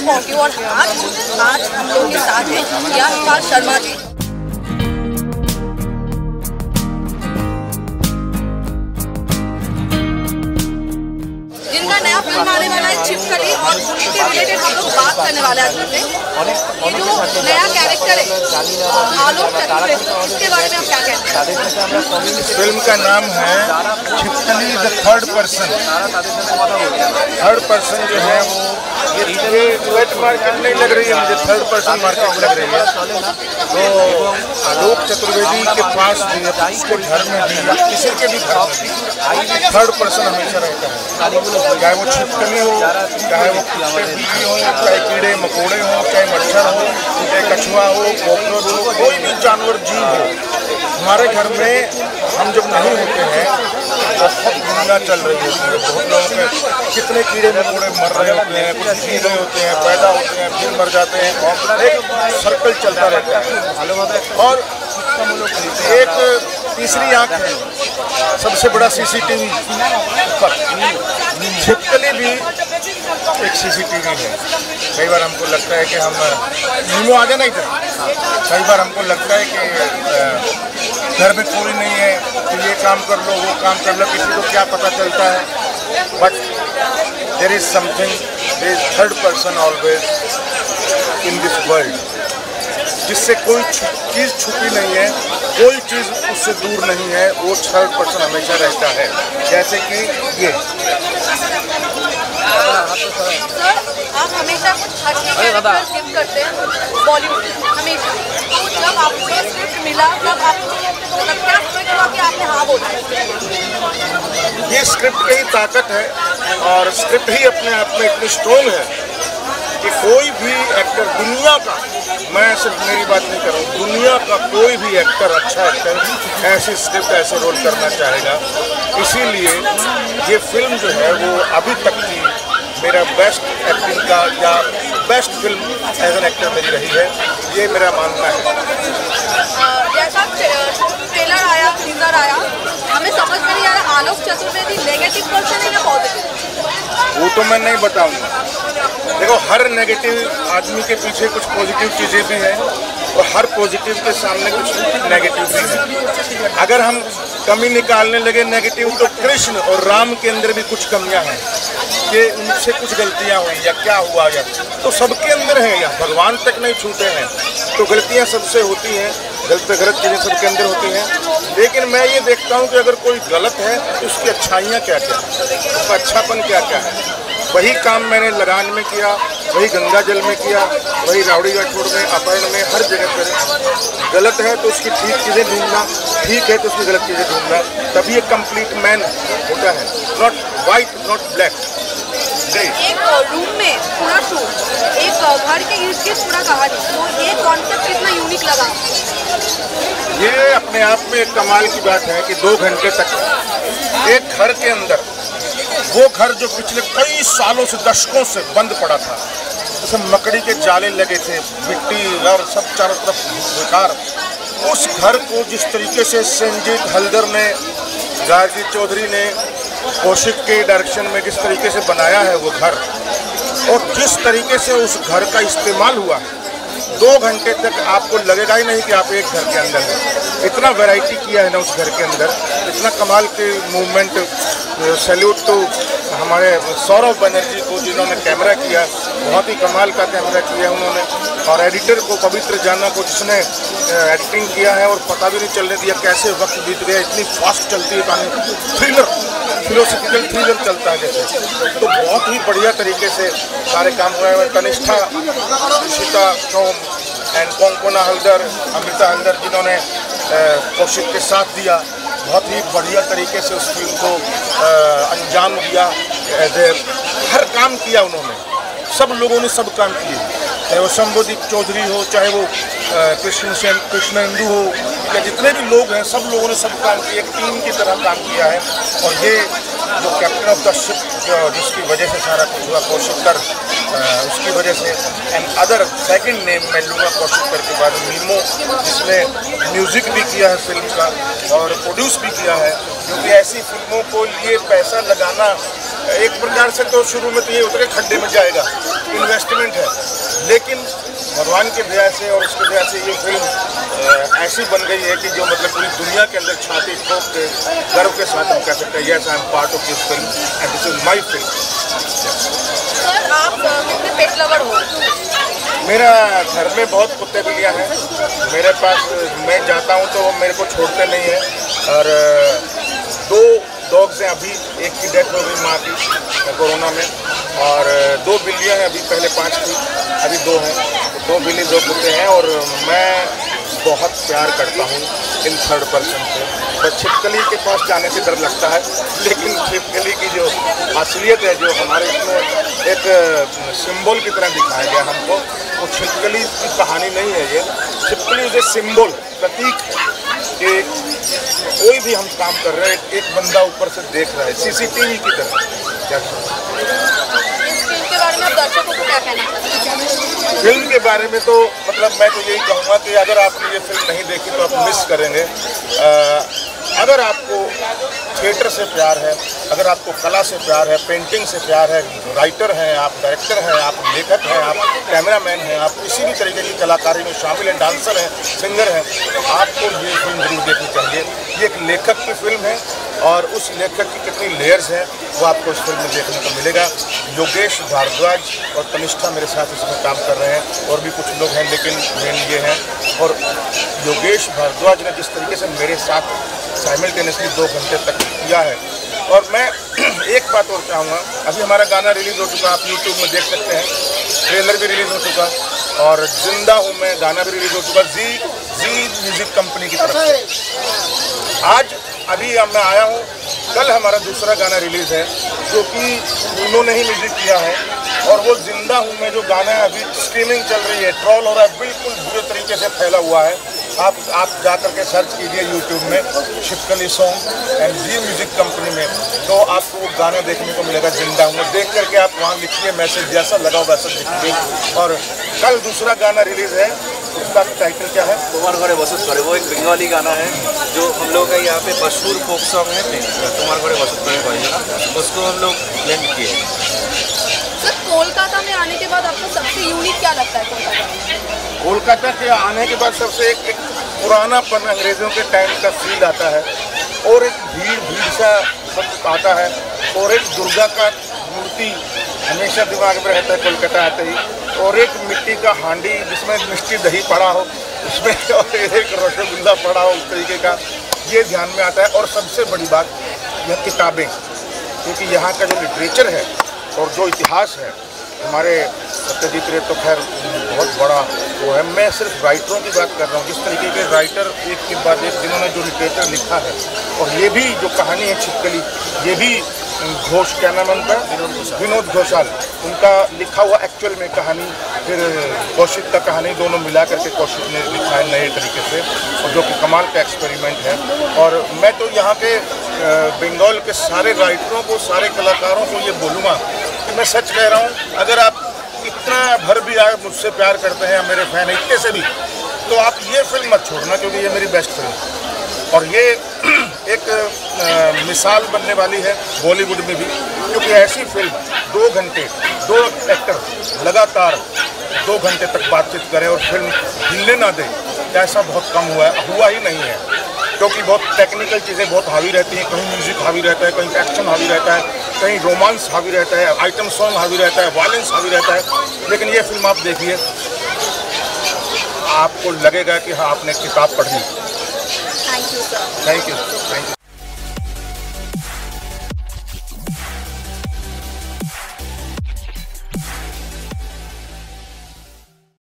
पहुंची और आज हम लोग के साथ हैं यशपाल शर्मा जी, जिनका नया फिल्म आने वाला है छिपकली, और उन्हीं के रिलेटेड हम लोग बात करने वाले हैं आज। ये जो नया कैरेक्टर है आलोक चतुर्वेदी, इसके बारे में आप क्या कहते हैं? फिल्म का नाम है छिपकली the third person. Third person जो है वो ये वेट मार्केट नहीं लग रही है, मुझे थर्ड पर्सन मार्केट लग रही है। तो आलोक चतुर्वेदी के पास भी, उसके घर में भी, किसी के भी घर में थर्ड पर्सन हमेशा रहता है, चाहे वो छिपकली हो, चाहे वो कुत्ते बिल्ली हो, चाहे कीड़े मकोड़े हो, चाहे मच्छर हो, चाहे कछुआ हो, कॉकरोच हो, कोई भी जानवर जीव हो। हमारे घर में हम जब नहीं होते हैं बहुत दुनिया चल रही होती है, बहुत लोगों के कितने कीड़े मकोड़े मर रहे होते हैं, कुछ जी रहे होते हैं, पैदा होते हैं, फिर मर जाते हैं, एक सर्कल चलता रहता है। और एक तीसरी आंख है, सबसे बड़ा CCTV पर। छिपकली भी एक CCTV है। कई बार हमको लगता है कि हम नीमो आ जाना इधर, कई बार हमको लगता है कि घर में कोई नहीं है तो ये काम कर लो, वो काम कर लो, किसी को क्या पता चलता है। But there is something, there is third person always in this world, जिससे कोई चीज़ छुपी नहीं है, कोई चीज़ उससे दूर नहीं है, वो थर्ड पर्सन हमेशा रहता है। जैसे कि ये आप हमेशा कुछ हटके कैरेक्टर स्किप करते हैं बॉलीवुड हमेशा, तो जब आपको ये स्क्रिप्ट मिला तब आपको क्या स्क्रिप्ट हुआ कि आपने हाँ बोला? ये स्क्रिप्ट की ही ताकत है, और स्क्रिप्ट ही अपने आप में इतनी स्ट्रॉन्ग है कि कोई भी एक्टर दुनिया का, मैं सिर्फ मेरी बात नहीं कर रहा हूँ, दुनिया का कोई भी एक्टर, अच्छा एक्टर ऐसी स्क्रिप्ट, ऐसे रोल करना चाहेगा। इसीलिए ये फिल्म जो है वो अभी तक की मेरा बेस्ट एक्टिंग का या best film as an actor मेरी रही है, ये मेरा मानना है। जैसा ट्रेलर आया, टीजर आया, हमें समझ में नहीं आ रहा आलोक चतुर्वेदी नेगेटिव पर्सन है या पॉजिटिव? वो तो मैं नहीं बताऊंगा। देखो, हर नेगेटिव आदमी के पीछे कुछ पॉजिटिव चीज़ें भी हैं, और हर पॉजिटिव के सामने कुछ नेगेटिव भी है। अगर हम कमी निकालने लगे नेगेटिव, तो कृष्ण और राम के अंदर भी कुछ कमियां हैं कि उनसे कुछ गलतियां हुई या क्या हुआ, या तो सबके अंदर है, या भगवान तक नहीं छूटे हैं, तो गलतियां सबसे होती हैं, गलत चीज़ें सबके अंदर होती हैं। लेकिन मैं ये देखता हूँ कि अगर कोई गलत है तो उसकी अच्छाइयाँ क्या क्या है, उसका अच्छापन क्या क्या है। वही काम मैंने लगान में किया, वही गंगा जल में किया, वही रावड़ी गाठोड़ में, अपहरण में, हर जगह पर। गलत है तो उसकी ठीक चीज़ें ढूंढना, ठीक है तो उसकी गलत चीज़ें ढूंढना, तभी एक कंप्लीट मैन होता है। Not white, not black. एक रूम में पूरा शूट, एक घर के इर्द गिर्द पूरा कहानी, तो ये कॉन्सेप्ट कितना यूनिक लगा? ये अपने आप में एक कमाल की बात है कि 2 घंटे तक एक घर के अंदर, वो घर जो पिछले कई सालों से, दशकों से बंद पड़ा था, जैसे मकड़ी के जाले लगे थे, मिट्टी और सब चारों तरफ बेकार, उस घर को जिस तरीके से संजीत हलदर ने, गायत्री चौधरी ने, कौशिक के डायरेक्शन में जिस तरीके से बनाया है वो घर, और जिस तरीके से उस घर का इस्तेमाल हुआ है, 2 घंटे तक आपको लगेगा ही नहीं कि आप एक घर के अंदर हैं। इतना वैरायटी किया है ना उस घर के अंदर, इतना कमाल के मूवमेंट। सैल्यूट तो हमारे सौरभ बनर्जी को, जिन्होंने कैमरा किया, बहुत ही कमाल का कैमरा किया उन्होंने, और एडिटर को, पवित्र जाना को, जिसने एडिटिंग किया है, और पता भी नहीं चलने दिया कैसे वक्त बीत गया। इतनी फास्ट चलती है कहानी, थ्रिलर, फिलोसफिकल थ्रिलर चलता है जैसे, तो बहुत ही बढ़िया तरीके से सारे काम हुए हैं। तनिष्ठा, ऋषिता सोम एंड कोंकोना हलदर, अमिता हलदर, जिन्होंने कौशिक के साथ दिया, बहुत ही बढ़िया तरीके से उस फिल्म को अंजाम दिया। हर काम किया उन्होंने, सब लोगों ने सब काम किए, चाहे वो शंभुदीप चौधरी हो, चाहे वो कृष्णेंदु हो, या जितने भी लोग हैं, सब लोगों ने सब काम किया, एक टीम की तरह काम किया है। और ये जो कैप्टन ऑफ द शिप, जिसकी वजह से सारा कुछ हुआ, कौशिक कर, उसकी वजह से, एंड अदर सेकंड नेम मैं लूँगा कौशिक कर के बाद, मीमो, जिसने म्यूज़िक भी किया है फिल्म का और प्रोड्यूस भी किया है। क्योंकि ऐसी फिल्मों को लिए पैसा लगाना, एक प्रकार से तो शुरू में तो ये उतरे खड्डे में जाएगा, इन्वेस्टमेंट है, लेकिन भगवान की दया से और उसकी दया से ये फिल्म ऐसी बन गई है कि जो मतलब पूरी दुनिया के अंदर छाती ठोक के गर्व के साथ हम कह सकते हैं, yes I am part of this film and this is my film. Sir, आप कितने पेट लवर हो? मेरा घर में बहुत कुत्ते बिल्लियाँ हैं मेरे पास। मैं जाता हूँ तो वो मेरे को छोड़ते नहीं हैं, और 2 डॉग्स हैं अभी, एक की डेथ हो गई माँ की कोरोना में, और 2 बिल्लियाँ हैं अभी, पहले 5 थी, अभी 2 हैं। 2 बिल्ली 2 कुत्ते हैं, और मैं बहुत प्यार करता हूँ इन थर्ड पर्सन से। बस छिपकली के पास जाने से डर लगता है, लेकिन छिपकली की जो असलियत है, जो हमारे इसमें एक सिंबल की तरह दिखाया गया हमको, वो छिपकली की कहानी नहीं है। ये छिपकली जो सिंबल, प्रतीक है कि कोई भी हम काम कर रहे हैं, एक बंदा ऊपर से देख रहा है, CCTV की तरह। क्या फिल्म के बारे में आप दर्शकों को क्या कहना चाहते हैं? फिल्म के बारे में तो मतलब मैं तो यही कहूँगा कि अगर आपने ये फिल्म नहीं देखी तो आप मिस करेंगे। अगर आपको थिएटर से प्यार है, अगर आपको कला से प्यार है, पेंटिंग से प्यार है, राइटर हैं आप, डायरेक्टर हैं आप, लेखक हैं आप, कैमरामैन हैं आप, किसी भी तरीके की कलाकारी में शामिल हैं, डांसर हैं, सिंगर हैं, आपको ये फिल्म जरूर देखनी चाहिए। ये एक लेखक की फिल्म है, और उस लेखक की कितनी लेयर्स हैं वो आपको इस फिल्म में देखने को मिलेगा। योगेश भारद्वाज और तनिष्ठा मेरे साथ इसमें काम कर रहे हैं, और भी कुछ लोग हैं, लेकिन मेन ये हैं। और योगेश भारद्वाज ने जिस तरीके से मेरे साथ साइमल्टेनियसली 2 घंटे तक किया है, और मैं एक बात और चाहूँगा, अभी हमारा गाना रिलीज़ हो चुका, आप यूट्यूब में देख सकते हैं, ट्रेलर भी रिलीज़ हो चुका, और जिंदा हूँ मैं गाना भी रिलीज़ हो चुका जी म्यूज़िक कंपनी की तरफ से। आज अभी मैं आया हूँ, कल हमारा दूसरा गाना रिलीज़ है, जो कि उन्होंने ही म्यूज़िक किया है, और वो जिंदा हूँ मैं जो गाना है अभी स्ट्रीमिंग चल रही है, ट्रोल हो रहा है, बिल्कुल बुरे तरीके से फैला हुआ है। आप जा करके सर्च कीजिए यूट्यूब में छिपकली song and Zee music company में, तो आपको वो गाना देखने को मिलेगा जिंदा हूँ। देख करके आप वहाँ लिखिए मैसेज, जैसा लगा वैसा लिखिए। और कल दूसरा गाना रिलीज़ है, उसका टाइटल क्या है? तुम्हार घरे बसत करे। वो एक बंगाली गाना है जो हम लोग का यहाँ पे मशहूर फोक सॉन्ग है, तुम्हार घरे बसत करे भाई, उसको हम लोग ब्लेंड किए। सर, कोलकाता में आने के बाद आपको सबसे यूनिक क्या लगता है कोलकाता में? कोलकाता के आने के बाद सबसे एक पुरानापन, अंग्रेज़ों के टाइम का फील आता है, और एक भीड़ सा सब आता है, और एक दुर्गा का मूर्ति हमेशा दिमाग में रहता है कोलकाता आते ही, और एक मिट्टी का हांडी जिसमें मिष्टी दही पड़ा हो उसमें, और एक रसगुल्ला पड़ा हो, उस तरीके का ये ध्यान में आता है। और सबसे बड़ी बात यह किताबें, क्योंकि यहाँ का जो लिटरेचर है और जो इतिहास है, हमारे सत्यजीत रे तो खैर बहुत बड़ा वो है। मैं सिर्फ राइटरों की बात कर रहा हूँ, जिस तरीके के राइटर एक के बाद एक जिन्होंने जो लिटरेचर लिखा है, और ये भी जो कहानी है छिपकली, ये भी घोष, क्या नाम है उनका, विनोद घोषाल, उनका लिखा हुआ एक्चुअल में कहानी, फिर कौशिक का कहानी, दोनों मिला करके कौशिक ने लिखा है नए तरीके से, और जो कि कमाल का एक्सपेरिमेंट है। और मैं तो यहाँ के बंगाल के सारे राइटरों को, सारे कलाकारों को ये बोलूँगा कि मैं सच कह रहा हूँ, अगर आप इतना भर भी आए मुझसे प्यार करते हैं, मेरे फैन इतने से भी, तो आप ये फिल्म मत छोड़ना, क्योंकि ये मेरी बेस्ट फिल्म है। और ये एक मिसाल बनने वाली है बॉलीवुड में भी, क्योंकि ऐसी फिल्म 2 घंटे 2 एक्टर लगातार 2 घंटे तक बातचीत करें और फिल्म हिलने ना दे, ऐसा बहुत कम हुआ ही नहीं है। क्योंकि बहुत टेक्निकल चीज़ें बहुत हावी रहती हैं, कहीं म्यूज़िक हावी रहता है, कहीं एक्शन हावी रहता है, कहीं रोमांस हावी रहता है, आइटम सॉन्ग हावी रहता है, वायलेंस हावी रहता है। लेकिन ये फिल्म आप देखिए, आपको लगेगा कि हाँ आपने किताब पढ़ी। Thank you sir. Thank you.